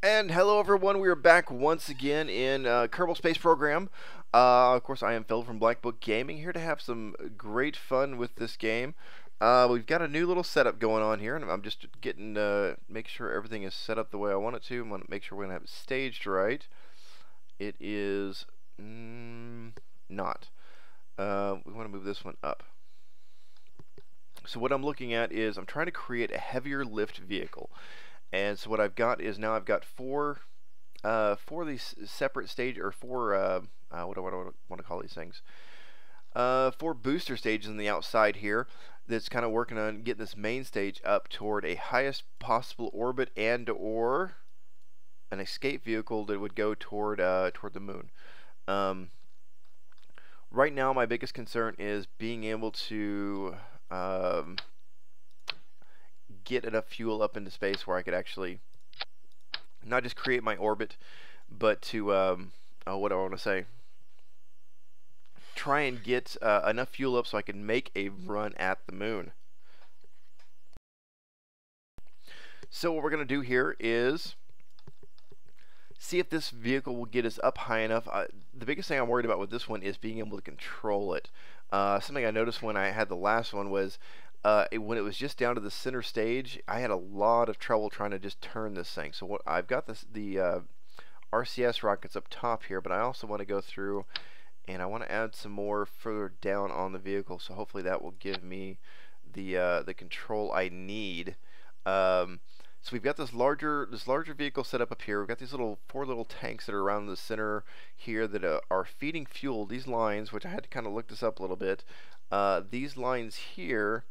And hello everyone, we are back once again in Kerbal Space Program. Of course, I am Phil from Black Book Gaming, here to have some great fun with this game. We've got a new little setup going on here, and I'm just getting make sure everything is set up the way I want it to. I want to make sure we're going to have it staged right. It is not. We want to move this one up. So what I'm looking at is I'm trying to create a heavier lift vehicle. And so what I've got is now I've got four of these separate stage, or four, what do I want to call these things? Four booster stages on the outside here that's kind of working on getting this main stage up toward a highest possible orbit and or an escape vehicle that would go toward the moon. Right now my biggest concern is being able to get enough fuel up into space where I could actually not just create my orbit, but to what do I want to say? Try and get enough fuel up so I can make a run at the moon. So what we're going to do here is see if this vehicle will get us up high enough. The biggest thing I'm worried about with this one is being able to control it. Something I noticed when I had the last one was when it was just down to the center stage, I had a lot of trouble trying to just turn this thing. So what I've got the RCS rockets up top here, but I also want to go through and I want to add some more further down on the vehicle. So hopefully that will give me the control I need. So we've got this larger vehicle set up here. We've got these four little tanks that are around the center here that are feeding fuel. These lines, which I had to kind of look this up a little bit, these lines here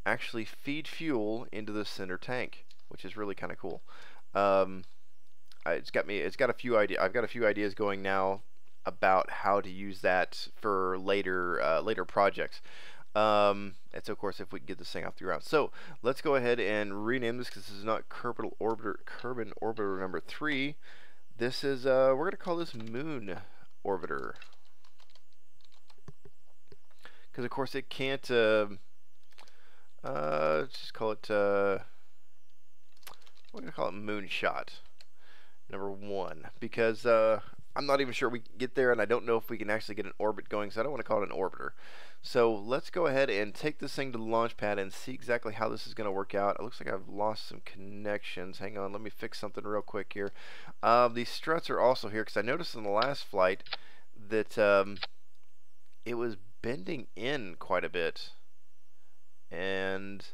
actually feed fuel into the center tank, which is really kind of cool. It's got a few ideas. I've got a few ideas going now about how to use that for later projects. And so of course if we can get this thing off the ground. So let's go ahead and rename this, because this is not Kerbal Orbiter number 3. This is we're going to call this Moon Orbiter, because of course it can't let's just call it we're going to call it Moonshot number 1, because I'm not even sure we can get there, and I don't know if we can actually get an orbit going, so I don't want to call it an orbiter. So let's go ahead and take this thing to the launch pad and see exactly how this is going to work out. It looks like I've lost some connections. Hang on, let me fix something real quick here. These struts are also here, because I noticed in the last flight that it was bending in quite a bit. And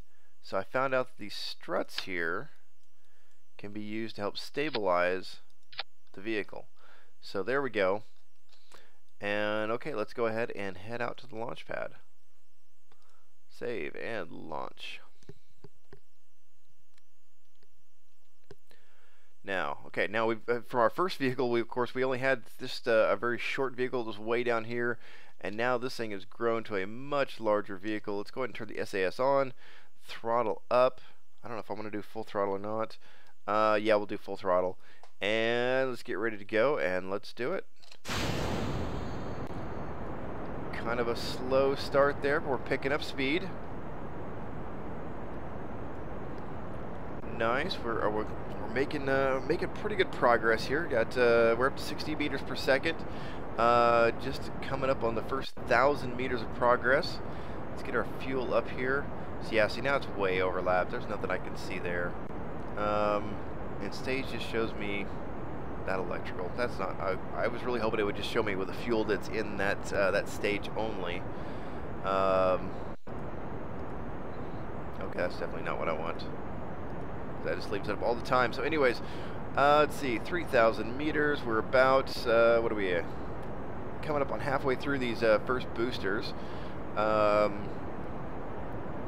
so I found out that these struts here can be used to help stabilize the vehicle. So there we go. And okay, let's go ahead and head out to the launch pad. Save and launch. Now, okay, now we've from our first vehicle, of course we only had just a very short vehicle that was way down here, and now this thing has grown to a much larger vehicle. Let's go ahead and turn the SAS on, throttle up. I don't know if I want to do full throttle or not. Yeah, we'll do full throttle. And let's get ready to go, and let's do it. Kind of a slow start there, but we're picking up speed. Nice. We're making pretty good progress here. We're up to 60 meters per second. Just coming up on the first 1,000 meters of progress. Let's get our fuel up here. So yeah, see now it's way overlapped. There's nothing I can see there. And stage just shows me that electrical. That's not. I was really hoping it would just show me with the fuel that's in that that stage only. Okay, that's definitely not what I want. That just leaves it up all the time. So, anyways, let's see. 3,000 meters. We're about what are we? Coming up on halfway through these first boosters.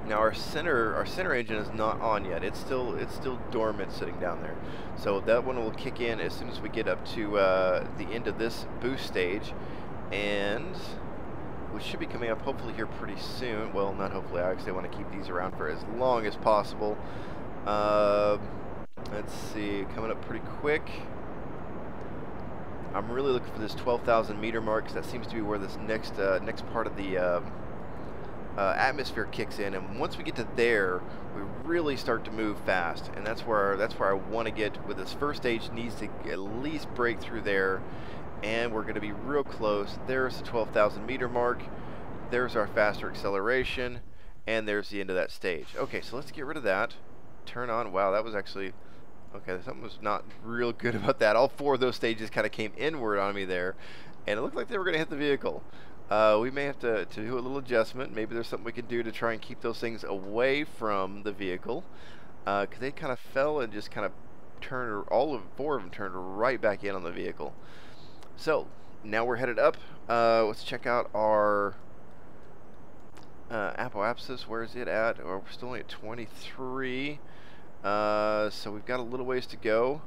Now our center engine is not on yet. It's still dormant, sitting down there. So that one will kick in as soon as we get up to the end of this boost stage, and we should be coming up hopefully here pretty soon. Well, not hopefully. I actually want to keep these around for as long as possible. Let's see, coming up pretty quick. I'm really looking for this 12,000 meter mark, because that seems to be where this next part of the atmosphere kicks in, and once we get to there, we really start to move fast, and that's where I want to get with this first stage. Needs to at least break through there, and we're going to be real close. There's the 12,000 meter mark. There's our faster acceleration, and there's the end of that stage. Okay, so let's get rid of that. Turn on. Wow, that was actually okay. Something was not real good about that. All 4 of those stages kind of came inward on me there, and it looked like they were going to hit the vehicle. We may have to do a little adjustment. Maybe there's something we can do to try and keep those things away from the vehicle, because they kind of fell and just kind of turned, all of 4 of them turned right back in on the vehicle. So now we're headed up. Let's check out our apoapsis. Where is it at? We're still only at 23. So we've got a little ways to go.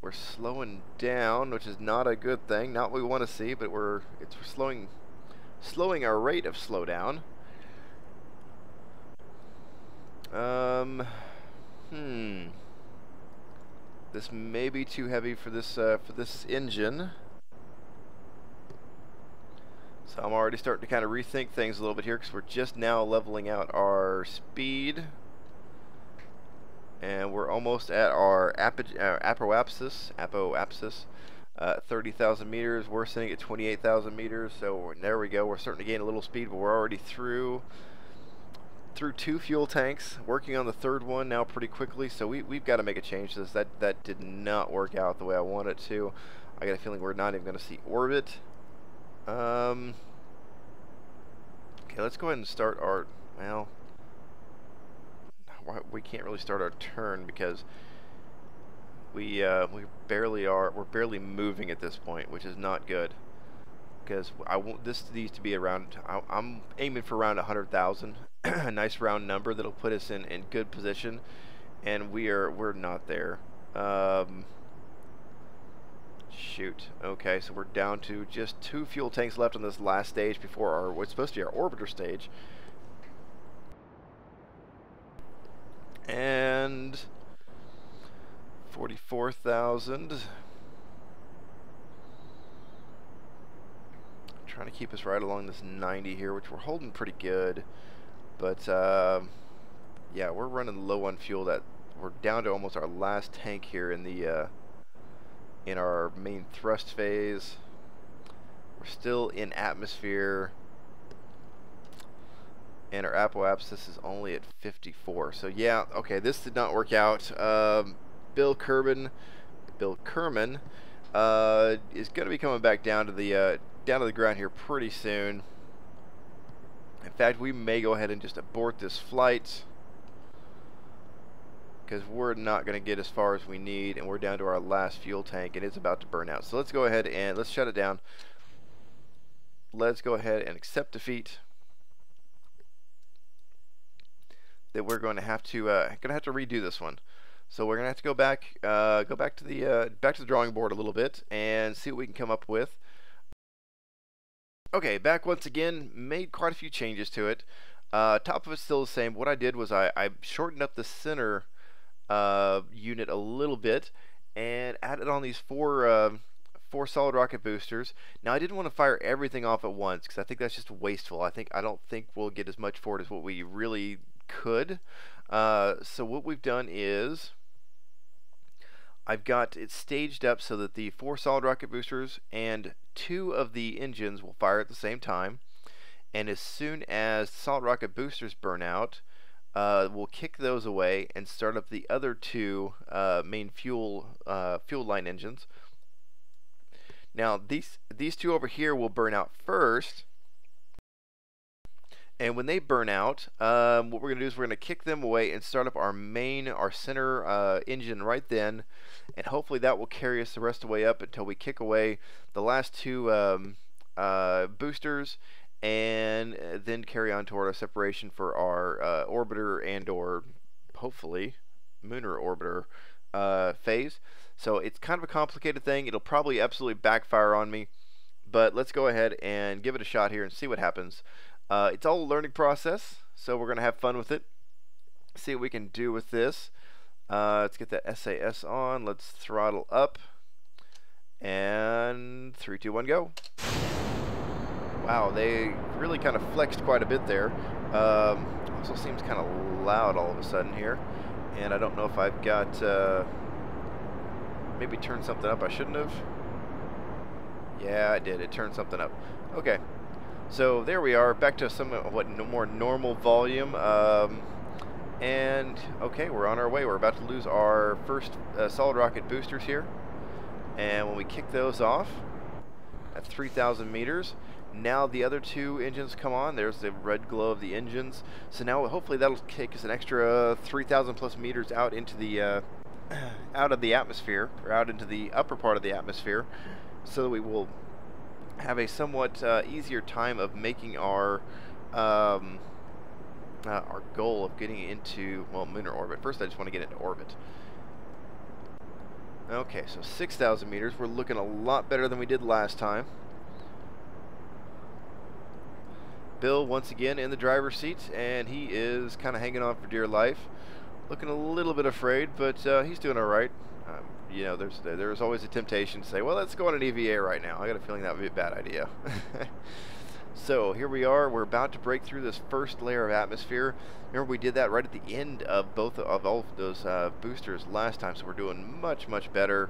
We're slowing down, which is not a good thing. Not what we want to see, but we're slowing our rate of slowdown. This may be too heavy for this engine. So I'm already starting to kind of rethink things a little bit here, because we're just now leveling out our speed. And we're almost at our apoapsis. 30,000 meters. We're sitting at 28,000 meters. So there we go. We're starting to gain a little speed, but we're already through 2 fuel tanks. Working on the 3rd one now pretty quickly. So we've got to make a change to this. That did not work out the way I wanted it to. I got a feeling we're not even going to see orbit. Okay, let's go ahead and start our, well, we can't really start our turn because we're barely moving at this point, which is not good, because this needs to be around, I'm aiming for around 100,000, a nice round number that'll put us in good position, and we're not there. Shoot. Okay, so we're down to just 2 fuel tanks left on this last stage before what's supposed to be our orbiter stage. And 44,000. Trying to keep us right along this 90 here, which we're holding pretty good. But yeah, we're running low on fuel. That we're down to almost our last tank here in the in our main thrust phase. We're still in atmosphere, and our apoapsis is only at 54. So yeah, okay, this did not work out. Bill Kerman is going to be coming back down to the ground here pretty soon. In fact, we may go ahead and just abort this flight, because we're not going to get as far as we need, and we're down to our last fuel tank, and it's about to burn out. So let's go ahead and let's shut it down. Let's go ahead and accept defeat. That we're going to have to redo this one. So we're going to have to go back to the drawing board a little bit and see what we can come up with. Okay, back once again. Made quite a few changes to it. Top of it's still the same. What I did was I shortened up the center unit a little bit and added on these four solid rocket boosters. Now I didn't want to fire everything off at once, because I think that's just wasteful. I don't think we'll get as much for it as what we really could. So what we've done is I've got it staged up so that the 4 solid rocket boosters and 2 of the engines will fire at the same time, and as soon as solid rocket boosters burn out, we'll kick those away and start up the other 2 main fuel line engines. Now these 2 over here will burn out first, and when they burn out, what we're going to do is we're going to kick them away and start up our center engine right then, and hopefully that will carry us the rest of the way up until we kick away the last 2 boosters, and then carry on toward our separation for our orbiter and or hopefully lunar orbiter phase. So it's kind of a complicated thing. It'll probably absolutely backfire on me, but let's go ahead and give it a shot here and see what happens. It's all a learning process, so we're going to have fun with it. See what we can do with this. Let's get that SAS on. Let's throttle up. And 3, 2, 1, go. Wow, they really kind of flexed quite a bit there. Also seems kind of loud all of a sudden here. And I don't know if I've got, maybe turned something up I shouldn't have. Yeah, I did. It turned something up. Okay. So there we are, back to some what more normal volume. And okay, we're on our way. We're about to lose our first solid rocket boosters here. And when we kick those off at 3,000 meters, now the other two engines come on. There's the red glow of the engines. So now hopefully that'll take us an extra 3,000 plus meters out into the out of the atmosphere, or out into the upper part of the atmosphere, so that we will have a somewhat easier time of making our goal of getting into, well, lunar orbit. First, I just want to get into orbit. Okay, so 6,000 meters. We're looking a lot better than we did last time. Bill, once again, in the driver's seat, and he is kind of hanging on for dear life. Looking a little bit afraid, but he's doing all right. You know, there's always a temptation to say, well, let's go on an EVA right now. I got a feeling that would be a bad idea. So here we are. We're about to break through this first layer of atmosphere. Remember, we did that right at the end of all of those boosters last time, so we're doing much better.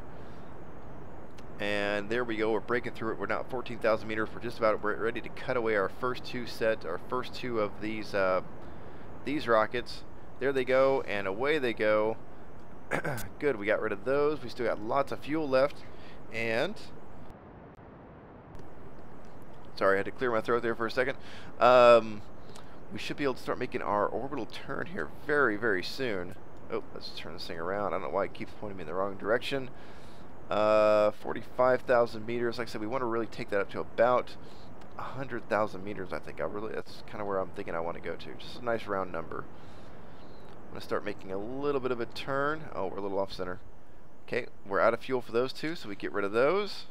And there we go. We're breaking through it. We're now at 14,000 meters. We're just about ready to cut away our first two of these rockets. There they go, and away they go. Good, we got rid of those. We still got lots of fuel left, and sorry, I had to clear my throat there for a second. We should be able to start making our orbital turn here very soon. Oh, let's turn this thing around. I don't know why it keeps pointing me in the wrong direction. 45,000 meters. Like I said, we want to really take that up to about 100,000 meters. I think that's kind of where I'm thinking I want to go to. Just a nice round number. I'm going to start making a little bit of a turn. Oh, we're a little off center. Okay, we're out of fuel for those two, so we get rid of those.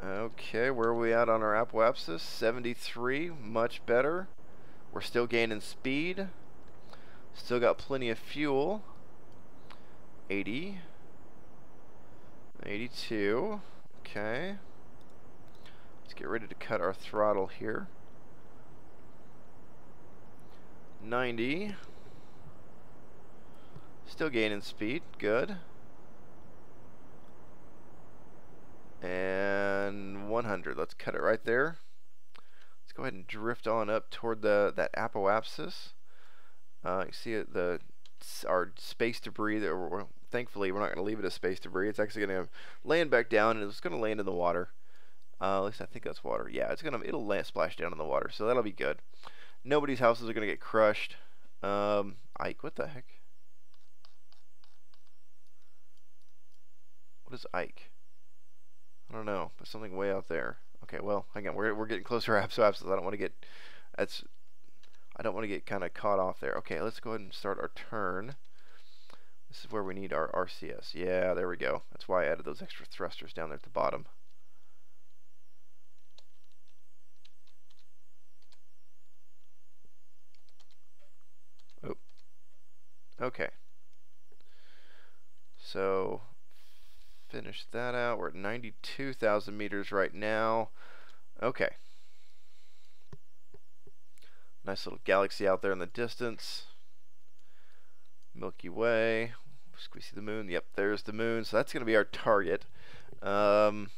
Okay, where are we at on our apoapsis? 73, much better. We're still gaining speed. Still got plenty of fuel. 80. 82. Okay. Let's get ready to cut our throttle here. 90. Still gaining speed. Good. And 100. Let's cut it right there. Let's go ahead and drift on up toward that apoapsis. You see it, our space debris that thankfully we're not going to leave it as space debris. It's actually going to land back down, and it's going to land in the water. At least I think that's water. Yeah, it'll splash down in the water, so that'll be good. Nobody's houses are going to get crushed. Ike, what the heck? What is Ike? I don't know, but something way out there. Okay, well, hang on. We're getting closer to apso. I don't want to get kind of caught off there. Okay, let's go ahead and start our turn. This is where we need our RCS. Yeah, there we go. That's why I added those extra thrusters down there at the bottom. Oh. Okay. So finish that out. We're at 92,000 meters right now. Okay. Nice little galaxy out there in the distance. Milky Way. We see the moon. Yep, there's the moon. So that's going to be our target. That's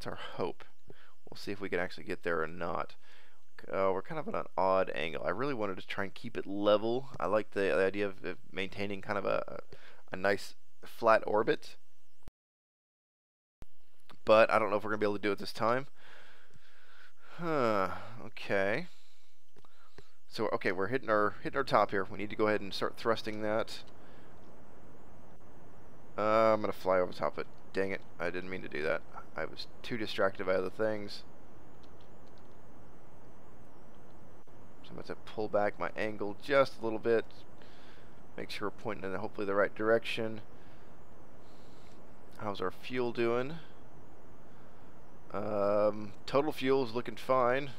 our hope. We'll see if we can actually get there or not. We're kind of at an odd angle. I really wanted to try and keep it level. I like the idea of maintaining kind of a nice flat orbit. But I don't know if we're going to be able to do it this time. Okay. So okay, we're hitting our top here. We need to go ahead and start thrusting that. I'm gonna fly over top of it. Dang it! I didn't mean to do that. I was too distracted by other things. So I'm going to pull back my angle just a little bit. Make sure we're pointing in hopefully the right direction. How's our fuel doing? Total fuel is looking fine.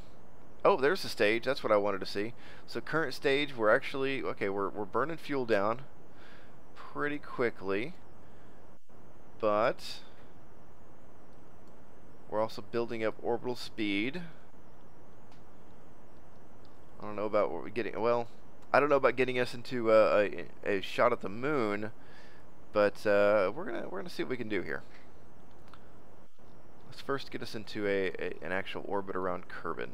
Oh, there's the stage. That's what I wanted to see. So current stage, we're actually we're burning fuel down pretty quickly, but We're also building up orbital speed. I don't know about what we're getting. Well, I don't know about getting us into a shot at the moon, but we're gonna see what we can do here. Let's first get us into an actual orbit around Kerbin.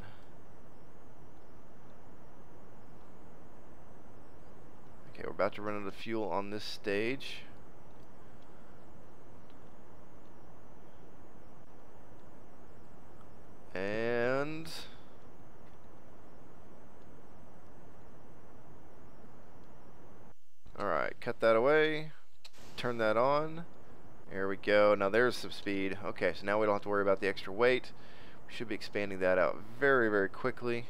Okay, we're about to run out of fuel on this stage. And alright, cut that away. Turn that on. There we go. Now there's some speed. Okay, so now we don't have to worry about the extra weight. We should be expanding that out very, very quickly.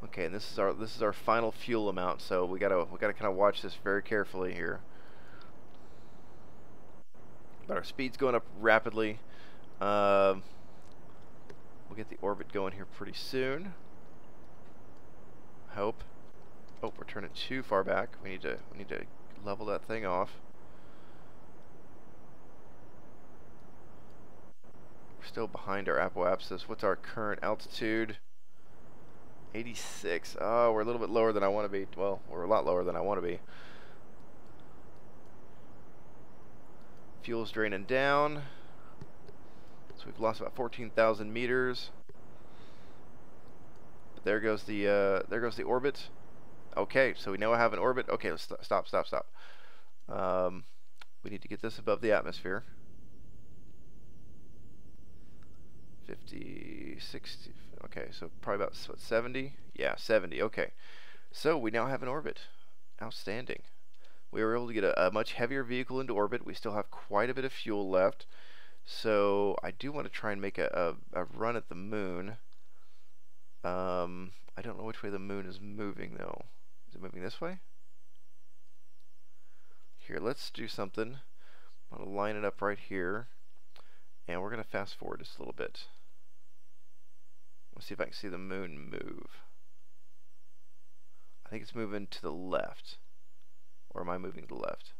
Okay, and this is our final fuel amount, so we gotta kind of watch this very carefully here. But our speed's going up rapidly. We'll get the orbit going here pretty soon. Hope. Oh, we're turning too far back. We need to level that thing off. We're still behind our apoapsis. What's our current altitude? 86. Oh, we're a little bit lower than I want to be. Well, we're a lot lower than I want to be. Fuel's draining down. So we've lost about 14,000 meters. But there goes the orbit. Okay, so we now have an orbit. Okay, let's stop. We need to get this above the atmosphere. 50, 60. Okay, so probably about what, 70? Yeah, 70. Okay. So we now have an orbit. Outstanding. We were able to get a much heavier vehicle into orbit. We still have quite a bit of fuel left. So I do want to try and make a run at the moon. I don't know which way the moon is moving though. Is it moving this way? Here, let's do something. I'm going to line it up right here. And we're going to fast forward just a little bit. Let's see if I can see the moon move. I think it's moving to the left. Or am I moving to the left?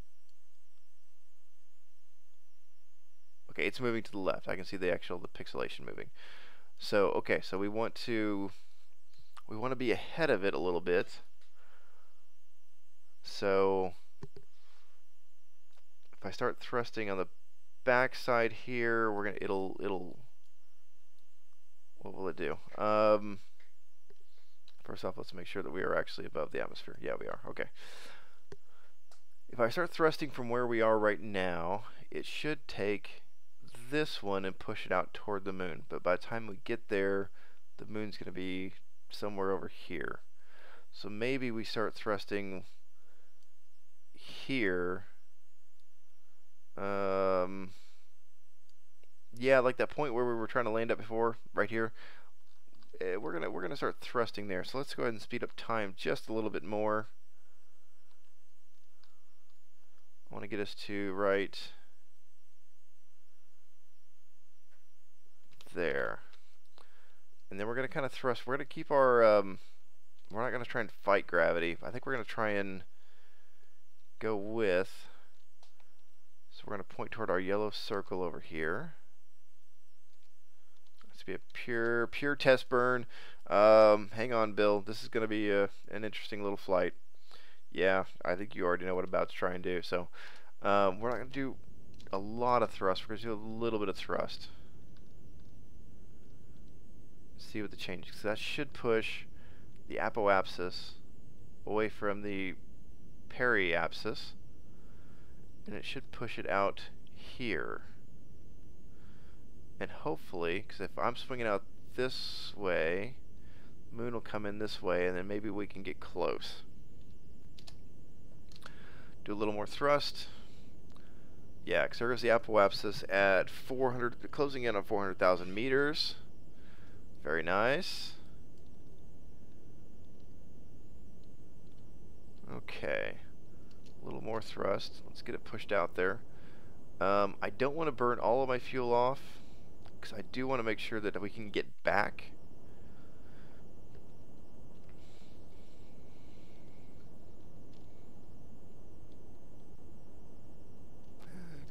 Okay, it's moving to the left. I can see the pixelation moving. So, okay, so we want to be ahead of it a little bit. So if I start thrusting on the back side here, we're gonna it'll what will it do? First off, let's make sure that we are actually above the atmosphere. Yeah, we are. Okay. If I start thrusting from where we are right now, it should take this one and push it out toward the moon. But by the time we get there, the moon's going to be somewhere over here. So maybe we start thrusting here. Yeah, like that point where we were trying to land at before, right here. We're gonna start thrusting there. So let's go ahead and speed up time just a little bit more. I want to get us to right there. And then we're going to kind of thrust. We're going to keep our, we're not going to try and fight gravity. I think we're going to try and go with, so we're going to point toward our yellow circle over here. This will be a pure test burn. Hang on, Bill. This is going to be an interesting little flight. Yeah, I think you already know what I'm about to try and do. So we're not going to do a lot of thrust. We're going to do a little bit of thrust. See what the change is. So that should push the apoapsis away from the periapsis, and it should push it out here. And hopefully, because if I'm swinging out this way, the moon will come in this way, and then maybe we can get close. Do a little more thrust. Yeah, because there goes the apoapsis at 400, closing in on 400,000 meters. Very nice. Okay. A little more thrust. Let's get it pushed out there. I don't want to burn all of my fuel off, because I do want to make sure that we can get back.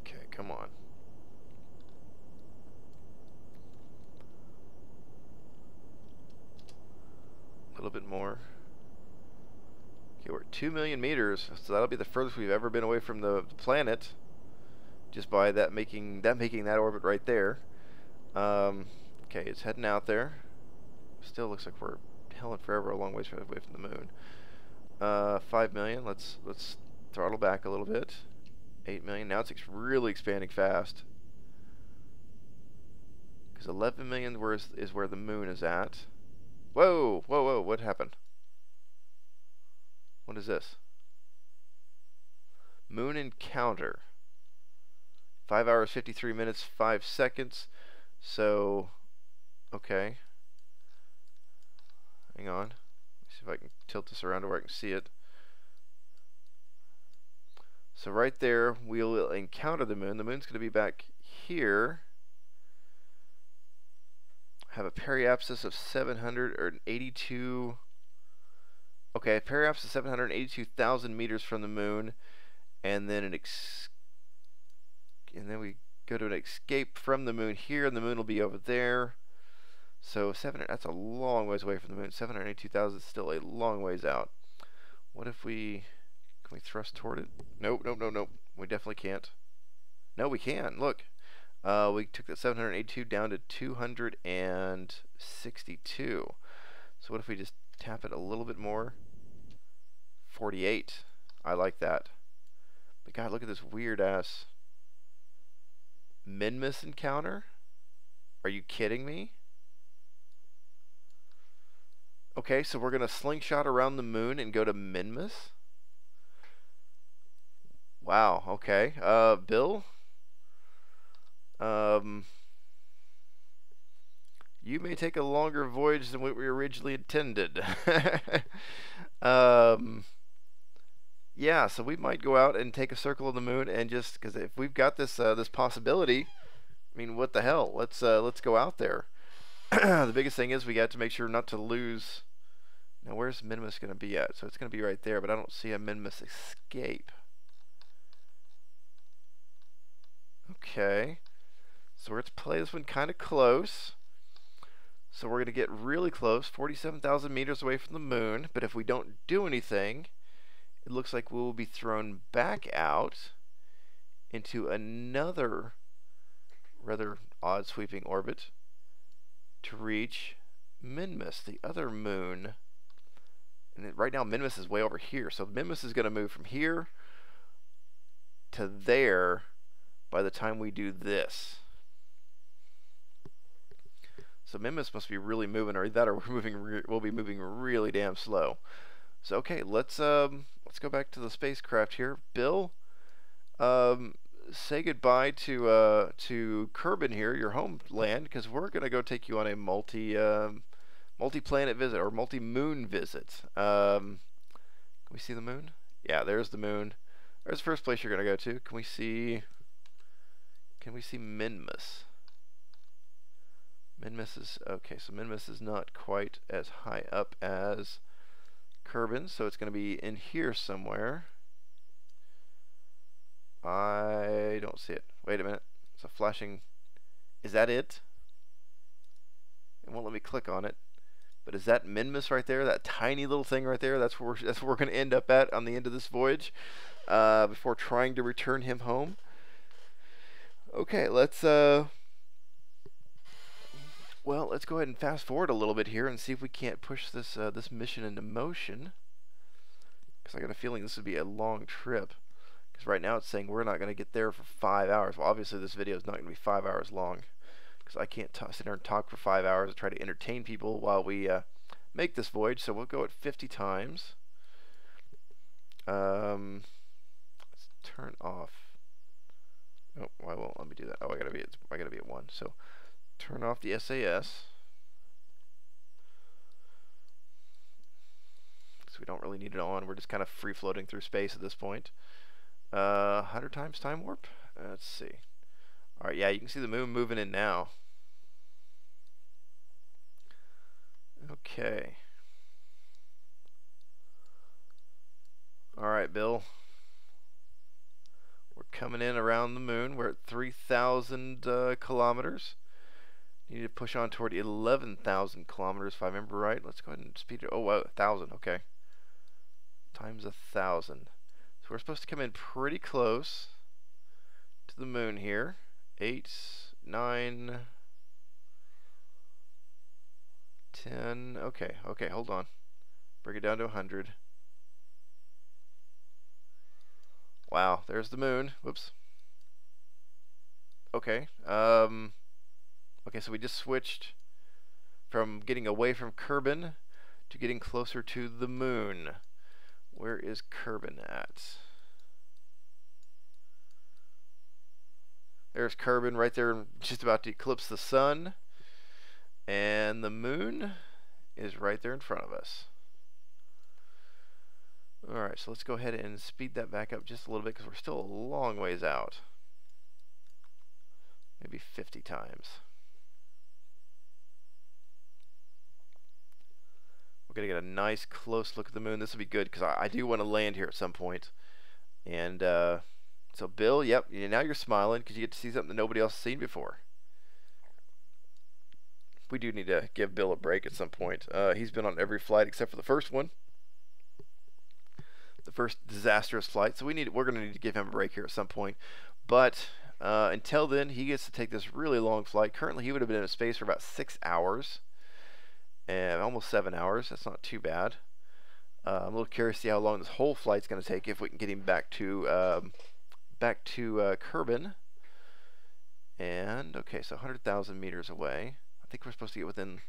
Okay, come on. 2 million meters. So that'll be the furthest we've ever been away from the planet, just by that making that orbit right there. Okay, it's heading out there. Still looks like we're hauling forever a long ways away from the moon. 5 million. Let's throttle back a little bit. 8 million. Now it's really expanding fast. Because 11 million is where the moon is at. Whoa, whoa, whoa! What happened? What is this? Moon encounter. 5 hours, 53 minutes, 5 seconds. So, okay. Hang on. Let me see if I can tilt this around to where I can see it. So right there, we'll encounter the moon. The moon's going to be back here. Have a periapsis of 782. Okay, a periapsis of 782,000 meters from the moon, and then we go to an escape from the moon here, and the moon will be over there. So that's a long ways away from the moon. 782,000 is still a long ways out. What if can we thrust toward it? Nope, nope, nope, nope. We definitely can't. No, we can. Look. We took that 782 down to 262. So what if we just tap it a little bit more? 48. I like that. But God, look at this weird ass Minmus encounter. Are you kidding me? Okay, so we're going to slingshot around the moon and go to Minmus? Wow, okay. Bill? You may take a longer voyage than what we originally intended. Yeah, so we might go out and take a circle of the moon and just, because if we've got this this possibility, I mean, what the hell? Let's go out there. The biggest thing is we got to make sure not to lose. Now, where's Minimus going to be at? So it's going to be right there, but I don't see a Minimus escape. Okay. So let's play this one kind of close. So we're going to get really close, 47,000 meters away from the moon. But if we don't do anything, it looks like we will be thrown back out into another rather odd sweeping orbit to reach Minmus, the other moon. And right now Minmus is way over here. So Minmus is going to move from here to there by the time we do this. So Minmus must be really moving, or we'll be moving really damn slow. So okay, let's go back to the spacecraft here. Bill, say goodbye to Kerbin here, your homeland, because we're gonna go take you on a multi-planet visit or multi-moon visit. Can we see the moon? Yeah, there's the moon. There's the first place you're gonna go to. Can we see Minmus? Minmus is okay. So Minmus is not quite as high up as Kerbin, so it's going to be in here somewhere. I don't see it. Wait a minute. It's a flashing. Is that it? It won't let me click on it. But is that Minmus right there? That tiny little thing right there? That's where we're going to end up at on the end of this voyage, before trying to return him home. Okay, let's well, let's go ahead and fast forward a little bit here and see if we can't push this this mission into motion. Because I got a feeling this would be a long trip. Because right now it's saying we're not going to get there for 5 hours. Well, obviously this video is not going to be 5 hours long. Because I can't sit there and talk for 5 hours and try to entertain people while we make this voyage. So we'll go at 50 times. Let's turn off. Oh, why won't let me do that? Oh, I gotta be at 1. So turn off the SAS. So we don't really need it on. We're just kind of free floating through space at this point. 100 times time warp. Let's see. All right, yeah, you can see the moon moving in now. Okay. All right, Bill. We're coming in around the moon. We're at 3,000 kilometers. You need to push on toward 11,000 kilometers if I remember right. Let's go ahead and speed it. Oh, wow, 1,000. Okay. times 1,000. So we're supposed to come in pretty close to the moon here. 8, 9, 10. Okay, hold on. Bring it down to 100. Wow, there's the moon. Whoops. Okay. Okay, so we just switched from getting away from Kerbin to getting closer to the moon. Where is Kerbin at? There's Kerbin right there, just about to eclipse the sun. And the moon is right there in front of us. Alright, so let's go ahead and speed that back up just a little bit because we're still a long ways out. Maybe 50 times. We're going to get a nice close look at the moon. This will be good because I do want to land here at some point. And so Bill, yep, now you're smiling because you get to see something that nobody else has seen before. We do need to give Bill a break at some point. He's been on every flight except for the first one. The first disastrous flight. So we're going to need to give him a break here at some point. But until then, he gets to take this really long flight. Currently, he would have been in space for about 6 hours. And almost 7 hours. That's not too bad. I'm a little curious to see how long this whole flight's going to take if we can get him back to Kerbin. And okay, so 100,000 meters away. I think we're supposed to get within.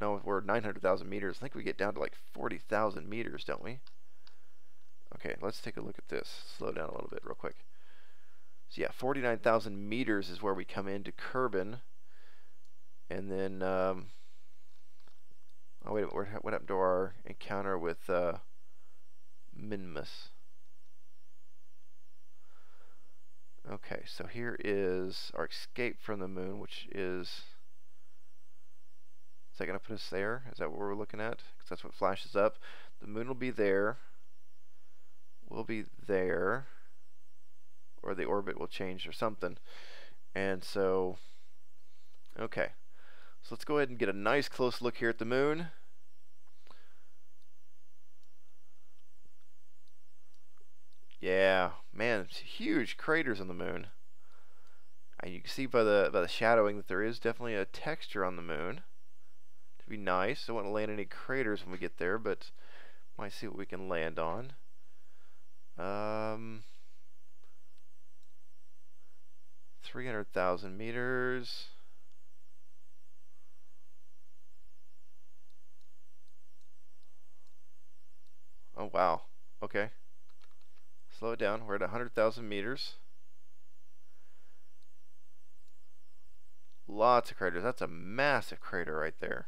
No, we're 900,000 meters. I think we get down to like 40,000 meters, don't we? Okay, let's take a look at this. Slow down a little bit, real quick. So yeah, 49,000 meters is where we come into Kerbin, and then. Oh wait a minute, what happened to our encounter with Minmus? Okay, so here is our escape from the moon, which is that going to put us there? Is that what we're looking at? Because that's what flashes up. The moon will be there. We'll be there. Or the orbit will change or something. And so, okay. So let's go ahead and get a nice close look here at the moon. Yeah, man, huge craters on the moon. And you can see by the shadowing that there is definitely a texture on the moon. To be nice. Don't want to land any craters when we get there, but might see what we can land on. 300,000 meters. Oh wow. Okay. Slow it down. We're at 100,000 meters. Lots of craters. That's a massive crater right there.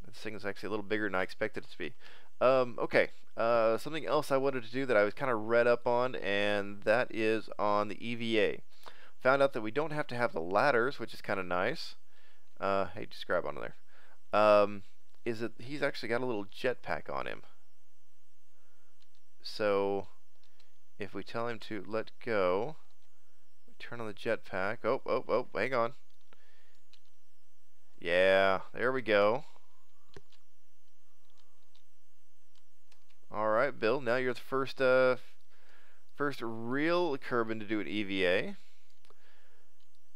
This thing is actually a little bigger than I expected it to be. Okay. Something else I wanted to do that I was kind of read up on, and that is on the EVA. Found out that we don't have to have the ladders, which is kind of nice. Hey, just grab onto there. Is that he's actually got a little jetpack on him. So if we tell him to let go, we turn on the jetpack. Oh, hang on. Yeah, there we go. All right, Bill. Now you're the first real Kerbin to do an EVA,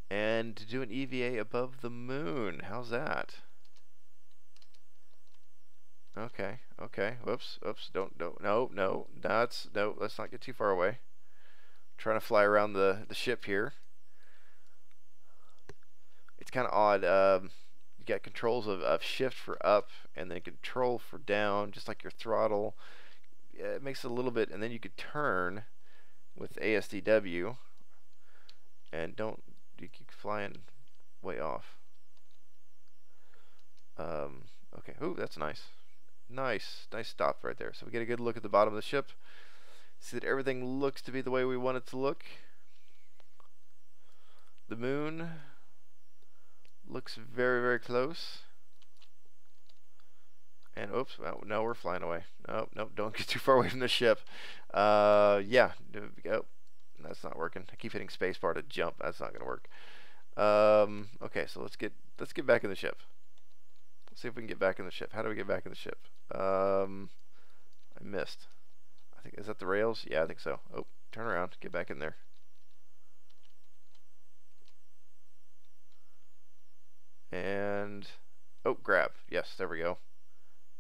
and to do an EVA above the moon. How's that? Okay. Whoops. No. Let's not get too far away. I'm trying to fly around the ship here. It's kind of odd. You got controls of shift for up, and then control for down, just like your throttle. Yeah, it makes it a little bit, and then you could turn with ASDW, and you keep flying way off. Okay. Ooh, that's nice. Nice stop right there. So we get a good look at the bottom of the ship. See that everything looks to be the way we want it to look. The moon looks very, very close. And oops, no, we're flying away. Nope, don't get too far away from the ship. Yeah, oh, that's not working. I keep hitting spacebar to jump. That's not gonna work. Okay, so let's get back in the ship. Let's see if we can get back in the ship. How do we get back in the ship? I I missed. I think, is that the rails? Yeah, I think so. Oh, turn around. Get back in there. And, oh, grab. Yes, there we go.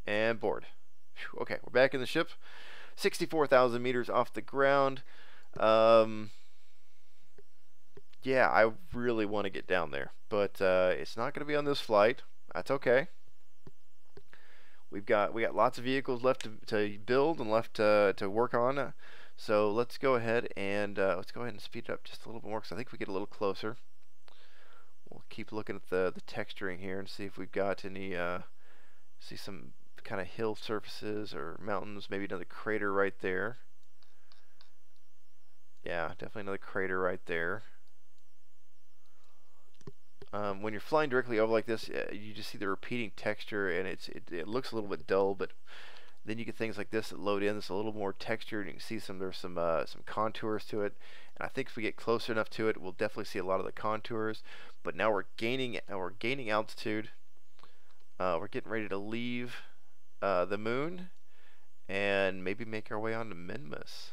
And board. Whew, okay, we're back in the ship. 64,000 meters off the ground. Yeah, I really want to get down there, but it's not going to be on this flight. That's okay. We got lots of vehicles left to build and left to work on. So let's go ahead and speed it up just a little bit more, because I think we get a little closer. We'll keep looking at the texturing here and see if we've got any see some kind of hill surfaces or mountains. Maybe another crater right there. Yeah, definitely another crater right there. When you're flying directly over like this, you just see the repeating texture, and it looks a little bit dull. But then you get things like this that load in. It's a little more textured. You can see there's some contours to it. And I think if we get closer enough to it, we'll definitely see a lot of the contours. But now we're gaining altitude. We're getting ready to leave the moon and maybe make our way onto Minmus.